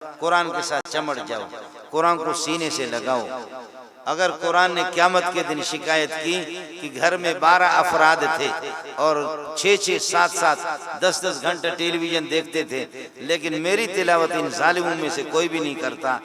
कुरान के साथ चमट जाओ, कुरान को सीने से लगाओ। अगर कुरान ने क़यामत के दिन शिकायत की कि घर में 12 अफराद थे और 6-6, 7-7, 10-10 घंटे टेलीविजन देखते थे, लेकिन मेरी तिलावत इन जालिमों में से कोई भी नहीं करता,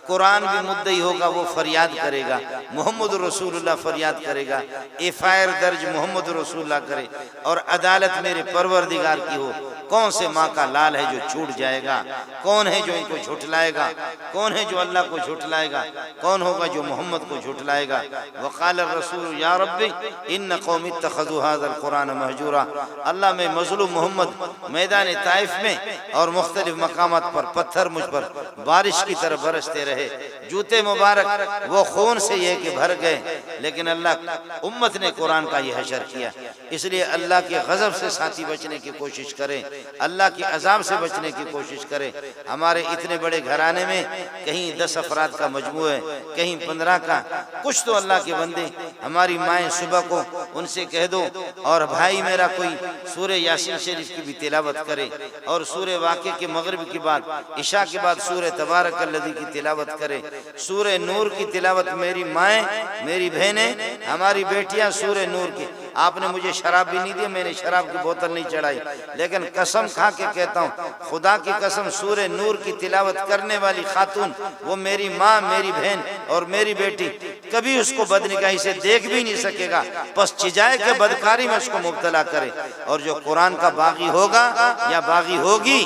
कुरान भी मुद्दई होगा, वो फरियाद करेगा, मोहम्मद रसूलुल्लाह फरियाद करेगा, एफआईआर दर्ज मोहम्मद रसूलुल्लाह करे और अदालत मेरे परवरदिगार की हो, कौन से माँ का लाल है जो छूट जाएगा? कौन है जो इनको झुठलाएगा? कौन है जो अल्लाह को झुठलाएगा? कौन होगा जो मोहम्मद को झुठलाएगा? वक़ाल रसूल या रब्बी इन्न कौमी इत्तख़ज़ू हाज़ल कुरान महजूरा। अल्लाह में मज़लूम मोहम्मद मैदान ताइफ में और मुख्तलिफ मकामात पर पत्थर मुझ पर बारिश की तरह बरसते रहे, जूते मुबारक वो खून से ये कि भर गए, लेकिन अल्लाह उम्मत ने कुरान का ये हशर किया। इसलिए अल्लाह के गज़ब से साथी बचने की कोशिश करें, अल्लाह की अजाब से बचने की कोशिश करें। हमारे इतने बड़े घराने में कहीं 10 अफराद का मजमू है, कहीं 15 का, कुछ तो अल्लाह के बंदे, हमारी माएँ सुबह को उनसे कह दो और भाई मेरा कोई सूरह यासीन शरीफ की भी तिलावत करे और सूरह वाक़िया के मगरिब के बाद इशा के बाद सूरह तबारकल्लज़ी की तिलावत करे, सूरह नूर की तिलावत मेरी माएँ, मेरी बहनें, हमारी बेटियाँ सूरह नूर की। आपने मुझे शराब भी नहीं दी, मैंने शराब की बोतल नहीं चढ़ाई, लेकिन कसम खा के कहता हूँ, खुदा की कसम, सूरह नूर की तिलावत करने वाली खातून वो मेरी माँ, मेरी बहन और मेरी बेटी कभी उसको बदनिगाही से देख भी नहीं सकेगा, बस चिजाए के बदकारी में उसको मुब्तला करे। और जो कुरान का बागी होगा या बागी होगी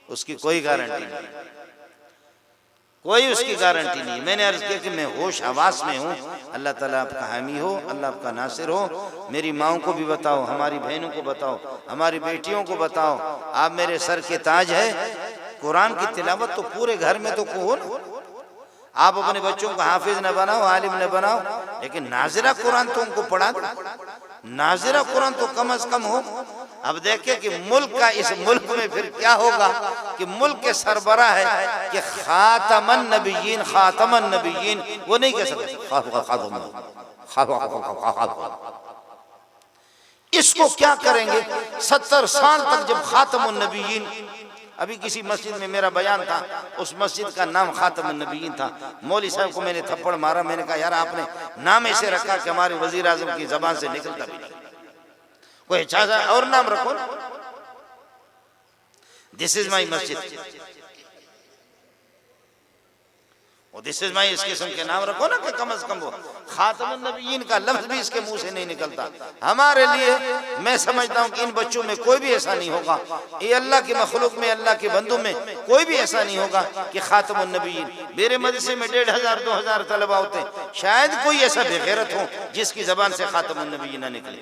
उसकी कोई गारंटी नहीं, कोई उसकी गारंटी नहीं। मैंने अर्ज किया कि मैं होश हवास में हूँ, अल्लाह ताला आपका हामी हो, अल्लाह आपका नासिर हो। मेरी माओं को भी बताओ, हमारी बहनों को बताओ, हमारी बेटियों को बताओ, आप मेरे सर के ताज है। कुरान की तिलावत तो पूरे घर में तो हो ना। आप अपने बच्चों को हाफिज न बनाओ, आलिम न बनाओ, लेकिन नाजिरा कुरान तो उनको पढ़ा दो, नाजिरा कुरान तो कम से कम हो। अब देखिए कि मुल्क का, इस मुल्क में फिर क्या होगा कि मुल्क के सरबराह है कि खातमन नबिय्यीन, खातमन नबिय्यीन, वो नहीं कह सकते इसको क्या करेंगे? 70 साल तक जब खातमुन नबिय्यीन, अभी किसी मस्जिद में मेरा बयान था, उस मस्जिद का नाम खातमुन नबिय्यीन था। मौलवी साहब को मैंने थप्पड़ मारा, मैंने कहा यार आपने नाम ऐसे रखा कि हमारे वजीर आजम की जबान से निकलता भी नहीं, कोई अच्छा सा और नाम रखो ना। दिस इज माई मस्जिद, दिस इज माई, इस किस्म के नाम रखो ना कि कम से कम वो खातमुन नबिय्यीन का लफ्ज भी इसके मुंह से नहीं निकलता। हमारे लिए मैं समझता हूँ कि इन बच्चों में कोई भी ऐसा नहीं होगा, ये अल्लाह की मखलूक में, अल्लाह के बंदों में कोई भी ऐसा नहीं होगा कि खातमुन नबिय्यीन। मेरे मदरसे में 1500-2000 तलबा होते हैं, शायद कोई ऐसा बेगैरत हो जिसकी जबान से खातमुन नबिय्यीन ना निकले।